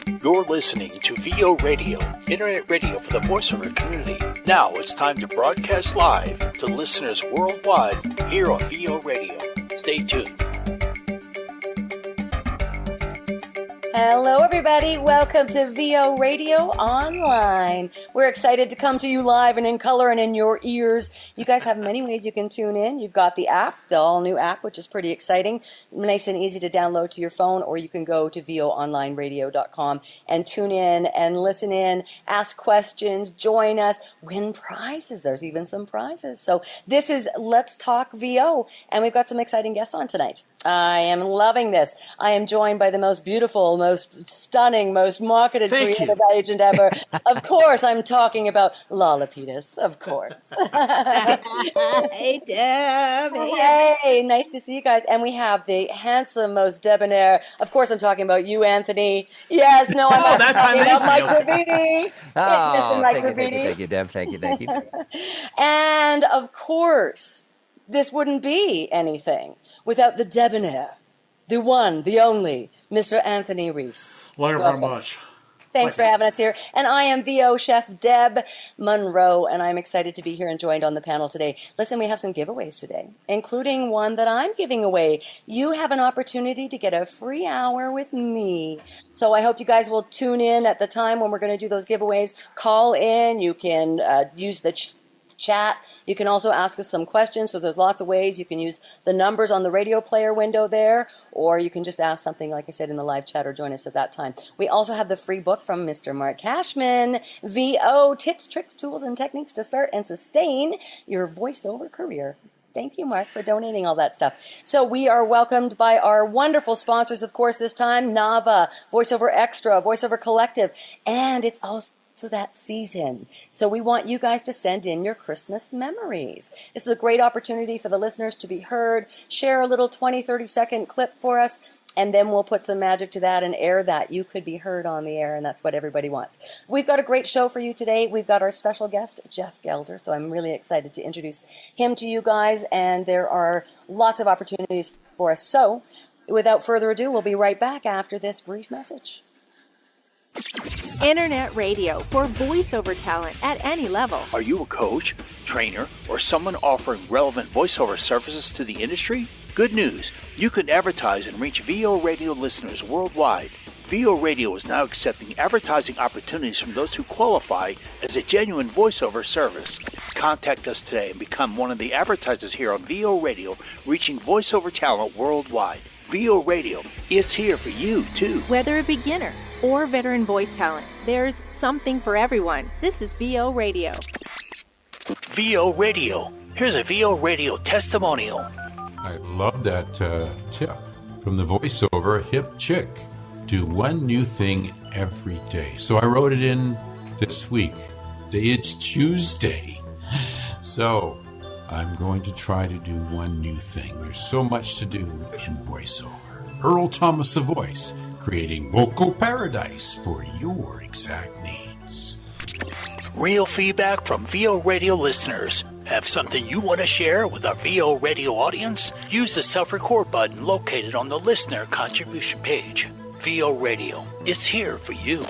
You're listening to VO Radio, Internet radio for the voiceover community. Now it's time to broadcast live to listeners worldwide here on VO Radio. Stay tuned. Hello, everybody. Welcome to VO Radio Online. We're excited to come to you live and in color and in your ears. You guys have many ways you can tune in. You've got the app, the all-new app, which is pretty exciting. Nice and easy to download to your phone, or you can go to voonlineradio.com and tune in and listen in, ask questions, join us, win prizes. There's even some prizes. So this is Let's Talk VO, and we've got some exciting guests on tonight. I am loving this. I am joined by the most beautiful, most stunning, most marketed creative agent ever. Of course, I'm talking about Lollapetus, of course. Hey, Deb. Hey, nice to see you guys. And we have the handsome, most debonair. Of course, I'm talking about you, Anthony. Yes, no, I'm not talking about Mike Gravini. Oh, thank you, Deb. Thank you. And, of course, this wouldn't be anything without the debonair, the one, the only, Mr. Anthony Reese. Thank you very much. Thanks for having us here. And I am VO Chef Deb Monroe, and I'm excited to be here and joined on the panel today. Listen, we have some giveaways today, including one that I'm giving away. You have an opportunity to get a free hour with me. So I hope you guys will tune in at the time when we're going to do those giveaways. Call in. You can use the chat. You can also ask us some questions, so there's lots of ways. You can use the numbers on the radio player window there, or you can just ask something, like I said, in the live chat, or join us at that time. We also have the free book from Mr. Mark Cashman, VO, Tips, Tricks, Tools, and Techniques to Start and Sustain Your Voiceover Career. Thank you, Mark, for donating all that stuff. So we are welcomed by our wonderful sponsors, of course, this time, Nava, VoiceOver Extra, VoiceOver Collective, and it's also that season. So we want you guys to send in your Christmas memories. This is a great opportunity for the listeners to be heard. Share a little 20, 30-second clip for us, and then we'll put some magic to that and air that. You could be heard on the air, and that's what everybody wants. We've got a great show for you today. We've got our special guest, Jeff Gelder, so I'm really excited to introduce him to you guys, and there are lots of opportunities for us. So without further ado, we'll be right back after this brief message. Internet radio for voiceover talent at any level. Are you a coach, trainer, or someone offering relevant voiceover services to the industry? Good news! You can advertise and reach VO Radio listeners worldwide. VO Radio is now accepting advertising opportunities from those who qualify as a genuine voiceover service. Contact us today and become one of the advertisers here on VO Radio, reaching voiceover talent worldwide. VO Radio, it's here for you too. Whether a beginner or veteran voice talent, there's something for everyone. This is VO Radio. VO Radio. Here's a VO Radio testimonial. I love that tip from the voiceover hip chick. Do one new thing every day. So I wrote it in this week. It's Tuesday. So I'm going to try to do one new thing. There's so much to do in voiceover. Earl Thomas the Voice, creating vocal paradise for your exact needs. Real feedback from VO Radio listeners. Have something you want to share with our VO Radio audience? Use the self-record button located on the listener contribution page. VO Radio, it's here for you.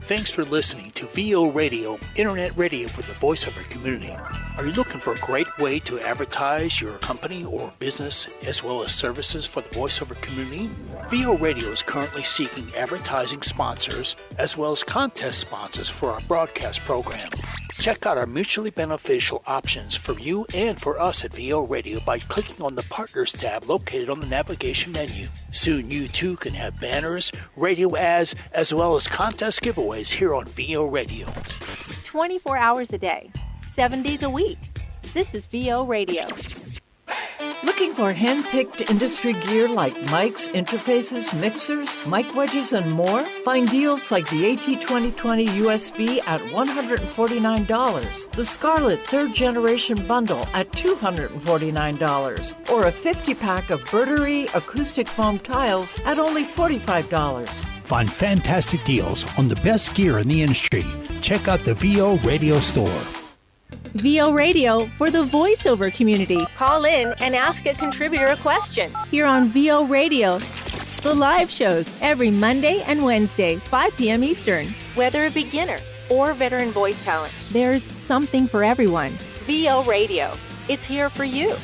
Thanks for listening to VO Radio, Internet radio for the voiceover community. Are you looking for a great way to advertise your company or business as well as services for the voiceover community? VO Radio is currently seeking advertising sponsors as well as contest sponsors for our broadcast program. Check out our mutually beneficial options for you and for us at VO Radio by clicking on the Partners tab located on the navigation menu. Soon you too can have banners, radio ads, as well as contest giveaways here on VO Radio. 24 hours a day, 7 days a week. This is VO Radio. Looking for hand-picked industry gear like mics, interfaces, mixers, mic wedges, and more? Find deals like the AT2020 USB at $149, the Scarlett 3rd Generation Bundle at $249, or a 50-pack of Birdery acoustic foam tiles at only $45. Find fantastic deals on the best gear in the industry. Check out the VO Radio store. VO Radio for the voiceover community. Call in and ask a contributor a question here on VO Radio. The live shows every Monday and Wednesday, 5 p.m. Eastern. Whether a beginner or veteran voice talent, there's something for everyone. VO Radio. It's here for you.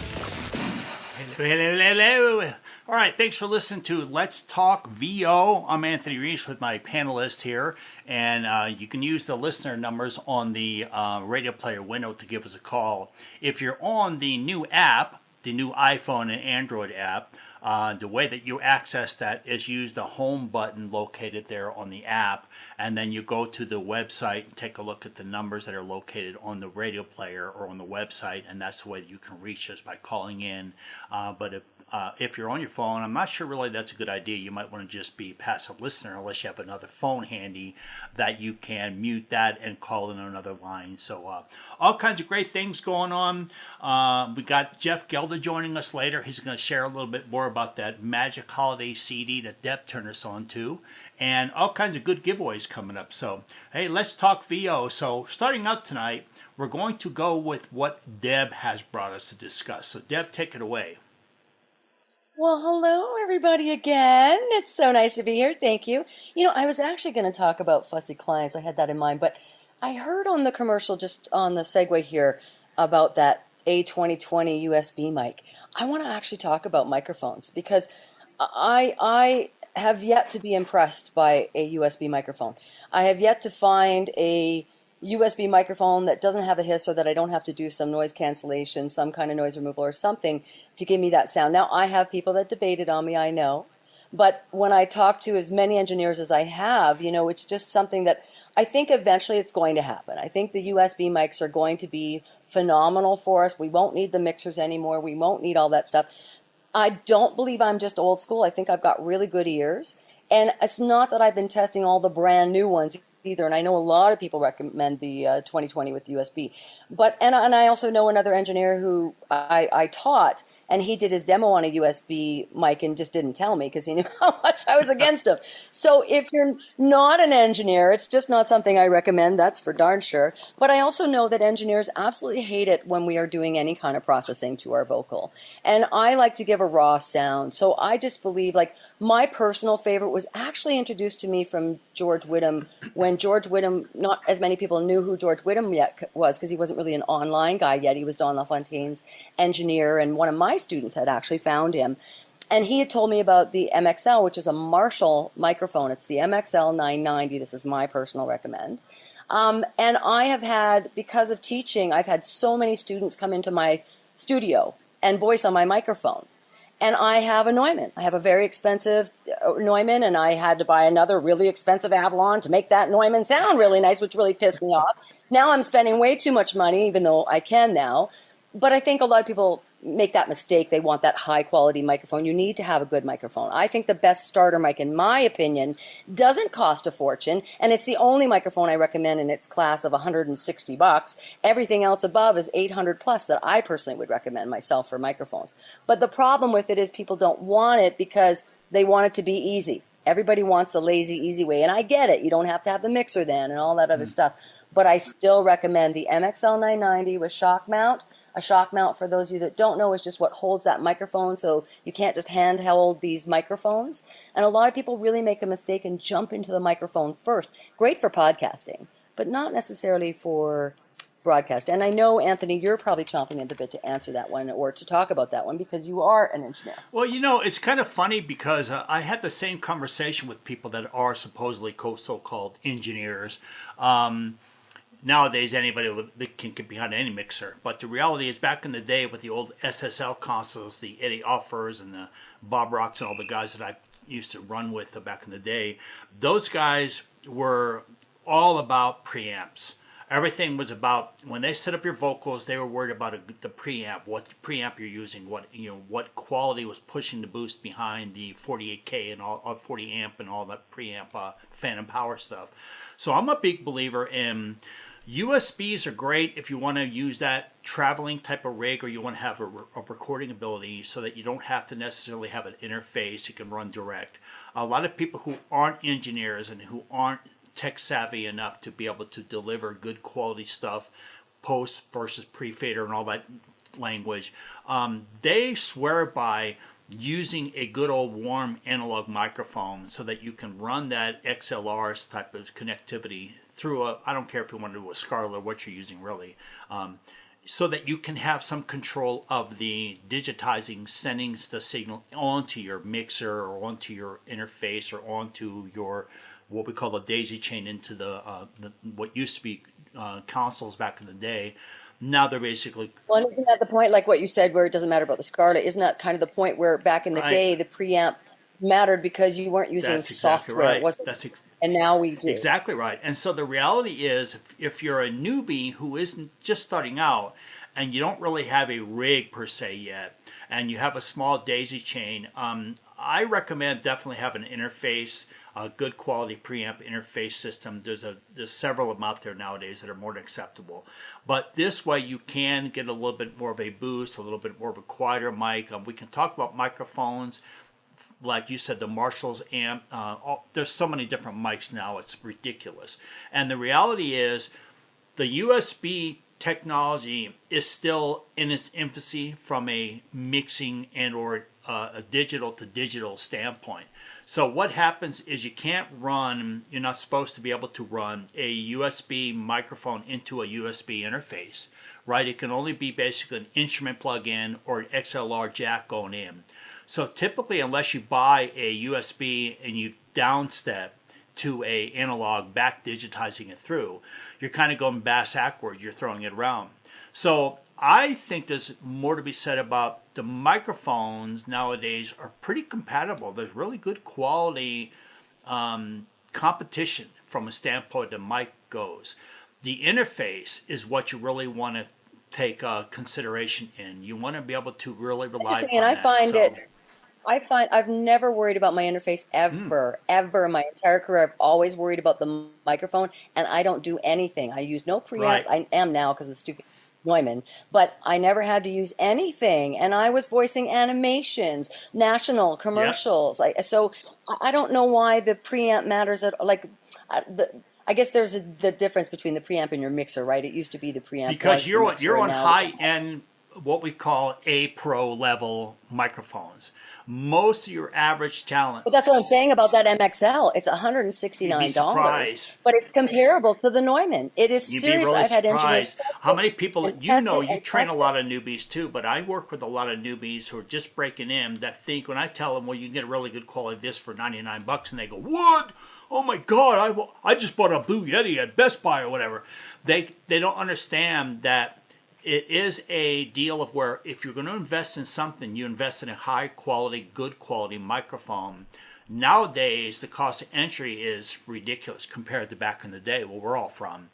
Hello. All right, thanks for listening to Let's Talk VO. I'm Anthony Reese with my panelist here, and you can use the listener numbers on the radio player window to give us a call. If you're on the new app, the new iPhone and Android app, the way that you access that is use the home button located there on the app, and then you go to the website and take a look at the numbers that are located on the radio player or on the website, and that's the way that you can reach us by calling in. But if you're on your phone, I'm not sure really that's a good idea. You might want to just be a passive listener unless you have another phone handy that you can mute that and call in another line. So all kinds of great things going on. We got Jeff Gelder joining us later. He's going to share a little bit more about that Magic Holiday CD that Deb turned us on to, and all kinds of good giveaways coming up. So, hey, let's talk VO. So starting out tonight, we're going to go with what Deb has brought us to discuss. So Deb, take it away. Well, hello, everybody, again. It's so nice to be here. Thank you. You know, I was actually going to talk about fussy clients. I had that in mind, but I heard on the commercial, just on the segue here, about that A2020 USB mic. I want to actually talk about microphones because I have yet to be impressed by a USB microphone. I have yet to find a USB microphone that doesn't have a hiss, or that I don't have to do some noise cancellation, some kind of noise removal or something to give me that sound. Now, I have people that debated on me, I know, but when I talk to as many engineers as I have, you know, it's just something that I think eventually it's going to happen. I think the USB mics are going to be phenomenal for us. We won't need the mixers anymore. We won't need all that stuff. I don't believe I'm just old school. I think I've got really good ears. And it's not that I've been testing all the brand new ones either, and I know a lot of people recommend the 2020 with USB. But and I also know another engineer who I taught, and he did his demo on a USB mic and just didn't tell me because he knew how much I was against him. So if you're not an engineer, it's just not something I recommend, that's for darn sure. But I also know that engineers absolutely hate it when we are doing any kind of processing to our vocal. And I like to give a raw sound. So I just believe, like, my personal favorite was actually introduced to me from George Whittam, when George Whittam, not as many people knew who George Whittam yet was, because he wasn't really an online guy yet. He was Don LaFontaine's engineer, and one of my students had actually found him. And he had told me about the MXL, which is a Marshall microphone. It's the MXL 990. This is my personal recommend. And I have had, because of teaching, I've had so many students come into my studio and voice on my microphone. And I have a Neumann. I have a very expensive Neumann, and I had to buy another really expensive Avalon to make that Neumann sound really nice, which really pissed me off. Now I'm spending way too much money, even though I can now. But I think a lot of people make that mistake. They want that high quality microphone. You need to have a good microphone. I think the best starter mic, in my opinion, doesn't cost a fortune, and it's the only microphone I recommend in its class of $160. Everything else above is $800 plus that I personally would recommend myself for microphones. But the problem with it is people don't want it because they want it to be easy. Everybody wants the lazy, easy way, and I get it. You don't have to have the mixer then and all that other stuff. But I still recommend the MXL 990 with shock mount. A shock mount, for those of you that don't know, is just what holds that microphone, so you can't just handheld these microphones. And a lot of people really make a mistake and jump into the microphone first. Great for podcasting, but not necessarily for broadcast. And I know, Anthony, you're probably chomping at the bit to answer that one or to talk about that one because you are an engineer. Well, you know, it's kind of funny because I had the same conversation with people that are supposedly so-called engineers. Nowadays, anybody can get behind any mixer. But the reality is, back in the day with the old SSL consoles, the Eddie Offers and the Bob Rocks and all the guys that I used to run with back in the day, those guys were all about preamps. Everything was about, when they set up your vocals, they were worried about the preamp, what preamp you're using, what quality was pushing the boost behind the 48K and all 40 amp and all that preamp phantom power stuff. So I'm a big believer in USBs are great if you want to use that traveling type of rig, or you want to have a recording ability so that you don't have to necessarily have an interface. You can run direct. A lot of people who aren't engineers and who aren't tech savvy enough to be able to deliver good quality stuff, post versus pre-fader and all that language, they swear by using a good old warm analog microphone so that you can run that XLR type of connectivity through I don't care if you want to do a Scarlett or what you're using really, so that you can have some control of the digitizing, sending the signal onto your mixer or onto your interface or onto your what we call a daisy chain into the what used to be consoles back in the day. Now they're basically... Well, isn't that the point, like what you said, where it doesn't matter about the Scarlett? Isn't that kind of the point where back in the day the preamp mattered because you weren't using software? Right. And now we do. Exactly right. And so the reality is, if you're a newbie who isn't just starting out and you don't really have a rig per se yet, and you have a small daisy chain, I recommend definitely have an interface, a good quality preamp interface system. There's several of them out there nowadays that are more than acceptable. But this way you can get a little bit more of a boost, a little bit more of a quieter mic. We can talk about microphones. Like you said, the Marshall's amp, there's so many different mics now, it's ridiculous. And the reality is the USB technology is still in its infancy from a mixing and or a digital to digital standpoint. So what happens is you're not supposed to be able to run a USB microphone into a USB interface, right? It can only be basically an instrument plug-in or an XLR jack going in. So typically, unless you buy a USB and you downstep to a analog, back digitizing it through, you're kind of going backwards, you're throwing it around. So I think there's more to be said about the microphones nowadays are pretty compatible. There's really good quality competition from a standpoint the mic goes. The interface is what you really want to take consideration in. You want to be able to really rely on that. I find I've never worried about my interface ever in my entire career. I've always worried about the microphone, and I don't do anything. I use no preamps. I am now because of the stupid Neumann, but I never had to use anything, and I was voicing animations, national commercials. Yep. So I don't know why the preamp matters I guess there's the difference between the preamp and your mixer, right? It used to be the preamp because you're on high end, what we call A Pro level microphones. Most of your average talent. But that's what I'm saying about that MXL. It's $169, but it's comparable to the Neumann. It is serious. Really I've had engineers. How many people you train a lot of newbies too, but I work with a lot of newbies who are just breaking in that think when I tell them, well, you can get a really good quality of this for $99, and they go, what? Oh my God! I just bought a Blue Yeti at Best Buy or whatever. They don't understand that. It is a deal of where if you're going to invest in something, you invest in a high quality, good quality microphone. Nowadays, the cost of entry is ridiculous compared to back in the day where we're all from.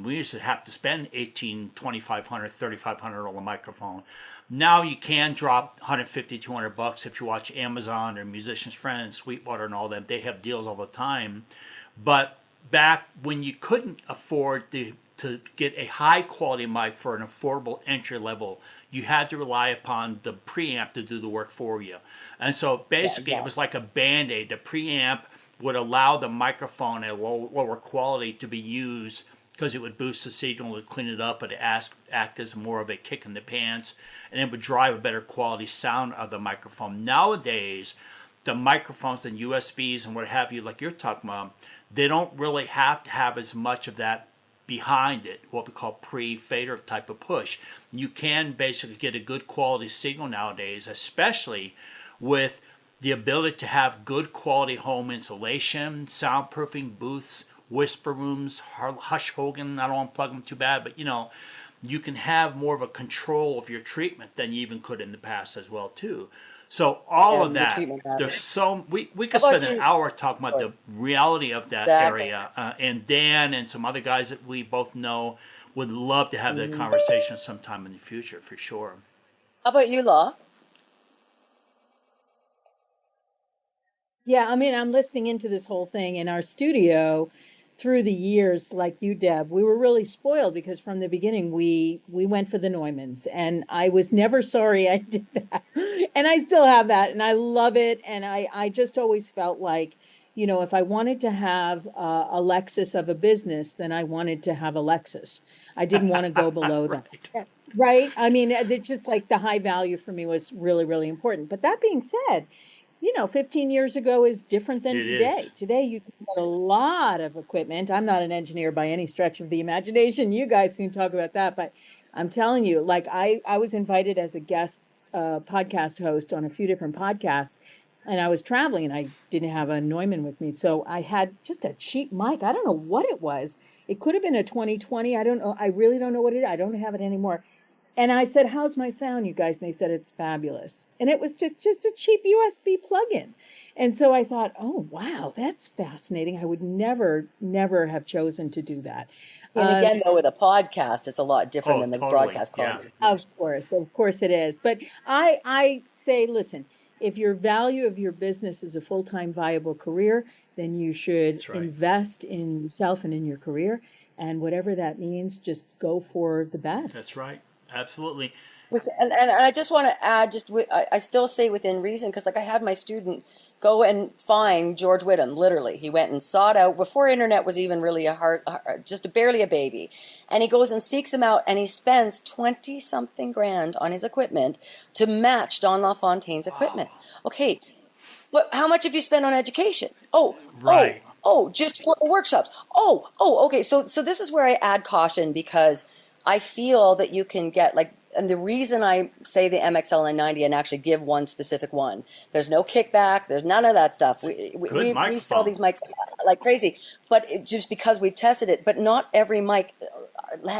We used to have to spend $1,800, $2,500, $3,500 on a microphone. Now you can drop $150, $200 if you watch Amazon or Musician's Friend, Sweetwater and all them. They have deals all the time. But back when you couldn't afford to get a high quality mic for an affordable entry level, you had to rely upon the preamp to do the work for you. And so basically it was like a Band-Aid. The preamp would allow the microphone at lower quality to be used because it would boost the signal, it would clean it up, it would act as more of a kick in the pants, and it would drive a better quality sound of the microphone. Nowadays, the microphones and USBs and what have you, like you're talking about, they don't really have to have as much of that behind it, what we call pre-fader type of push. You can basically get a good quality signal nowadays, especially with the ability to have good quality home insulation, soundproofing booths, whisper rooms, Hush Hogan. I don't want to plug them too bad, but you can have more of a control of your treatment than you even could in the past as well too. So all of that, there's so we could spend an hour talking about the reality of that area. And Dan and some other guys that we both know would love to have that conversation sometime in the future for sure. How about you, Law? Yeah, I mean, I'm listening into this whole thing in our studio. Through the years, like you, Deb, we were really spoiled because from the beginning we went for the Neumanns, and I was never sorry I did that, and I still have that, and I love it, and I just always felt like, if I wanted to have a Lexus of a business, then I wanted to have a Lexus. I didn't want to go below right. that. Right? I mean, it's just like the high value for me was really, really important. But that being said, 15 years ago is different than It is. today. Today, you can get a lot of equipment. I'm not an engineer by any stretch of the imagination. You guys can talk about that. But I'm telling you, like, I was invited as a guest podcast host on a few different podcasts, and I was traveling and I didn't have a Neumann with me. So I had just a cheap mic. I don't know what it was. It could have been a 2020. I don't know. I really don't know what it is. I don't have it anymore. And I said, how's my sound, you guys? And they said, it's fabulous. And it was just a cheap USB plug-in. And so I thought, oh, wow, that's fascinating. I would never have chosen to do that. And again, though, with a podcast, it's a lot different than the totally. broadcast quality. Yeah. Of course it is. But I say, listen, if your value of your business is a full-time viable career, then you should invest in yourself and in your career. And whatever that means, just go for the best. That's right. Absolutely. And I just want to add, I still say within reason, because like I had my student go and find George Whittam. Literally, he went and sought out before internet was even really barely a baby, and he goes and seeks him out, and he spends 20-something grand on his equipment to match Don LaFontaine's equipment. Okay, how much have you spent on education? Right. Just for the workshops. Okay. So this is where I add caution, because I feel that you can get and the reason I say the MXL 990 and actually give one specific one, there's no kickback, there's none of that stuff. We sell these mics like crazy, but just because we've tested it. But not every mic,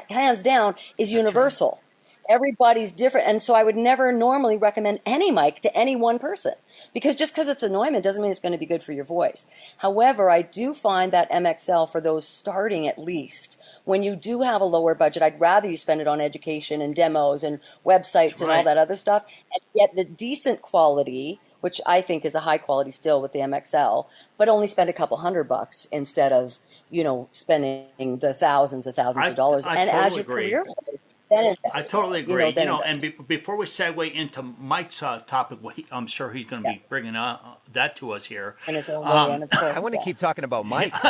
hands down, is universal. Right. Everybody's different, and so I would never normally recommend any mic to any one person, because just because it's a Neumann doesn't mean it's going to be good for your voice. However, I do find that MXL, for those starting at least, when you do have a lower budget, I'd rather you spend it on education and demos and websites and all that other stuff, and get the decent quality, which I think is a high quality still with the MXL, but only spend a couple $100 instead of, spending the thousands of dollars. I and totally as your agree. career then invest. I totally agree. Invest. And before we segue into Mike's topic, I'm sure he's going to be bringing that to us here. And his own way, and of course, I want to keep talking about mics.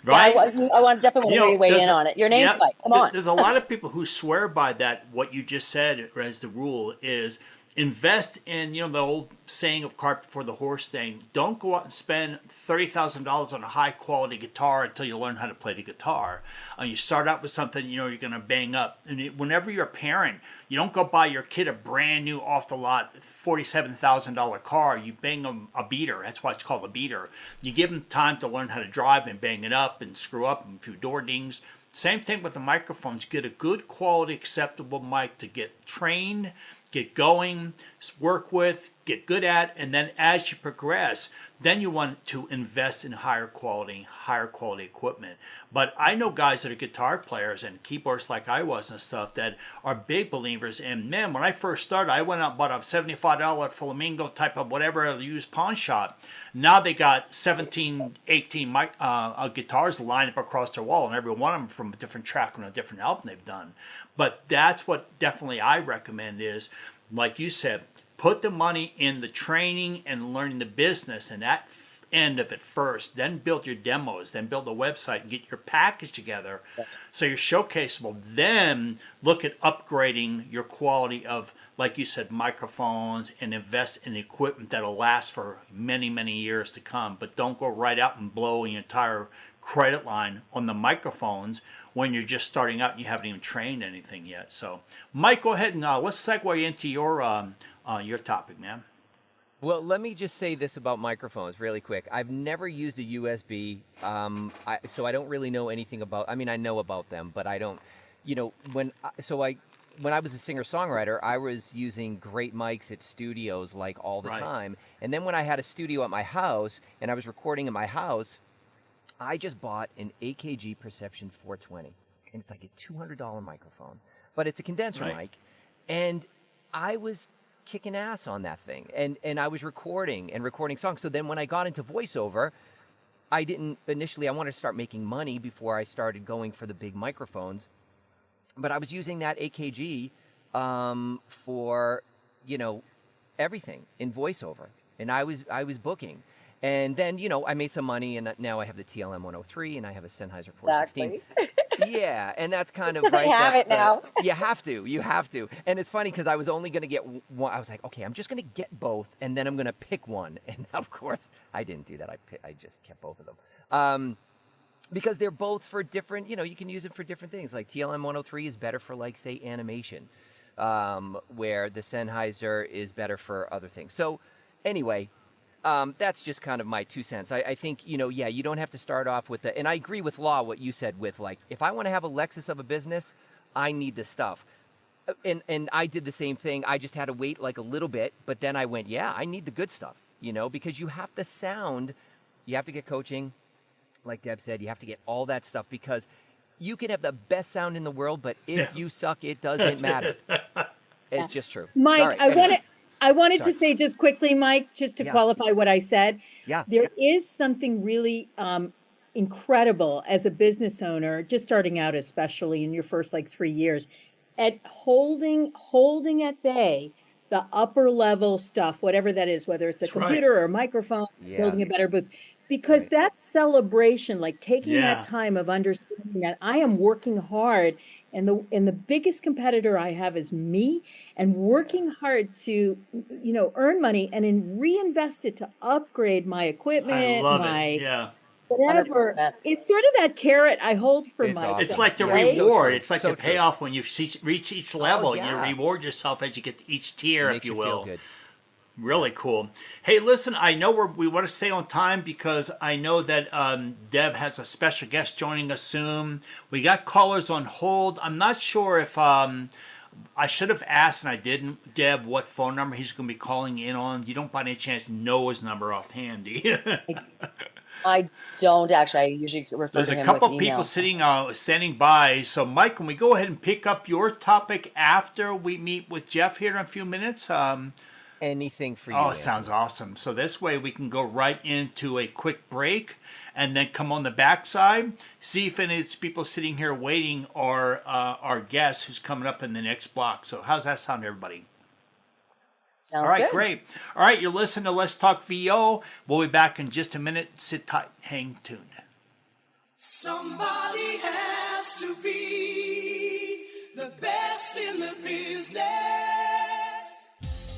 Right? Yeah, I want definitely to weigh in on it. Your name's Mike. Come on. There's a lot of people who swear by that. What you just said as the rule is invest in, the old saying of cart before the horse thing. Don't go out and spend $30,000 on a high quality guitar until you learn how to play the guitar. You start out with something you're going to bang up. And whenever you're a parent, you don't go buy your kid a brand new off the lot $47,000 car. You bang them a beater. That's why it's called a beater. You give them time to learn how to drive and bang it up and screw up and a few door dings. Same thing with the microphones. Get a good quality, acceptable mic to get trained, get going, work with, get good at, and then as you progress, then you want to invest in higher quality equipment. But I know guys that are guitar players and keyboardists like I was and stuff that are big believers. And man, when I first started, I went out and bought a $75 Flamingo type of whatever used pawn shop. Now they got 17, 18 guitars lined up across their wall, and every one of them from a different track on a different album they've done. But that's what definitely I recommend is, like you said, put the money in the training and learning the business and that end of it first. Then build your demos. Then build a website and get your package together so you're showcaseable. Then look at upgrading your quality of, like you said, microphones, and invest in equipment that'll last for many, many years to come. But don't go right out and blow your entire credit line on the microphones when you're just starting out and you haven't even trained anything yet. So, Mike, go ahead and let's segue into your topic, man. Well, let me just say this about microphones really quick. I've never used a USB, so I don't really know anything about. I mean, I know about them, but I don't. When I was a singer-songwriter, I was using great mics at studios like all the time. And then when I had a studio at my house and I was recording in my house, I just bought an AKG Perception 420, and it's like a $200 microphone, but it's a condenser mic, and I was kicking ass on that thing, and I was recording songs. So then when I got into voiceover, I wanted to start making money before I started going for the big microphones, but I was using that AKG for everything in voiceover, and I was booking. And then, I made some money, and now I have the TLM 103, and I have a Sennheiser 416. Exactly. Yeah, and that's kind of I right. have that's it now. You have to. And it's funny because I was only going to get one. I was like, okay, I'm just going to get both, and then I'm going to pick one. And of course, I didn't do that. I just kept both of them. Because they're both for different, you can use it for different things. Like TLM 103 is better for, like, say, animation, where the Sennheiser is better for other things. So anyway, that's just kind of my 2 cents. I think, you don't have to start off with and I agree with Law, what you said with, like, if I want to have a Lexus of a business, I need this stuff. And I did the same thing. I just had to wait like a little bit, but then I went, yeah, I need the good stuff, because you have to sound, you have to get coaching. Like Deb said, you have to get all that stuff because you can have the best sound in the world, but if you suck, it doesn't matter. It's just true. Mike, Right, anyway. I wanted Sorry. to say just quickly, Mike, just to qualify what I said. Yeah. There is something really incredible as a business owner, just starting out, especially in your first 3 years, at holding at bay the upper level stuff, whatever that is, whether it's a computer or a microphone, building a better booth. Because that celebration, like taking that time of understanding that I am working hard, and the biggest competitor I have is me, and working hard to, earn money and then reinvest it to upgrade my equipment, I love it. Yeah. Whatever. 100%. It's sort of that carrot I hold for It's myself. awesome. It's like the right? reward. So It's like so the payoff when you reach each level. You yeah. reward yourself as you get to each tier, Makes if you you feel will. good. Really cool. Hey, listen, I know we want to stay on time because I know that Deb has a special guest joining us soon. We got callers on hold. I'm not sure if I should have asked, and I didn't, Deb, what phone number he's going to be calling in on. You don't by any chance know his number offhand, do you? I don't actually. I usually refer There's to a him couple with people email. standing by. So, Mike, can we go ahead and pick up your topic after we meet with Jeff here in a few minutes? Anything for you. Oh, it Anthony. sounds awesome. So this way we can go right into a quick break and then come on the backside, see if any of these people sitting here waiting are our guest who's coming up in the next block. So how's that sound, everybody? Sounds All right, good. great. All right, you're listening to Let's Talk VO. We'll be back in just a minute. Sit tight. Hang tuned. Somebody has to be the best in the business.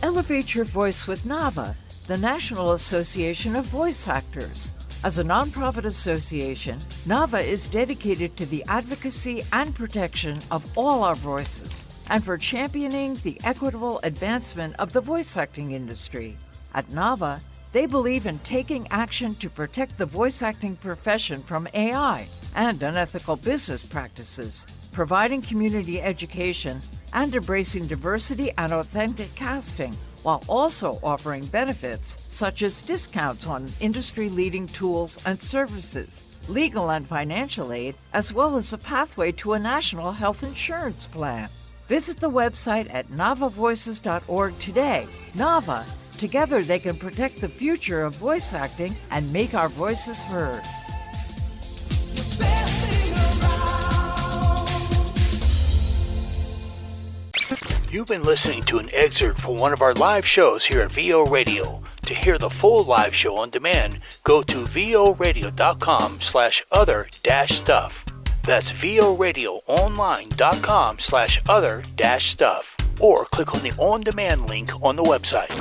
Elevate your voice with NAVA, the National Association of Voice Actors. As a nonprofit association, NAVA is dedicated to the advocacy and protection of all our voices and for championing the equitable advancement of the voice acting industry. At NAVA, they believe in taking action to protect the voice acting profession from AI and unethical business practices, providing community education, and embracing diversity and authentic casting, while also offering benefits such as discounts on industry-leading tools and services, legal and financial aid, as well as a pathway to a national health insurance plan. Visit the website at navavoices.org today. NAVA, together they can protect the future of voice acting and make our voices heard. You've been listening to an excerpt from one of our live shows here at VO Radio. To hear the full live show on demand, go to voradio.com/other-stuff. That's voradioonline.com/other-stuff. Or click on the on-demand link on the website.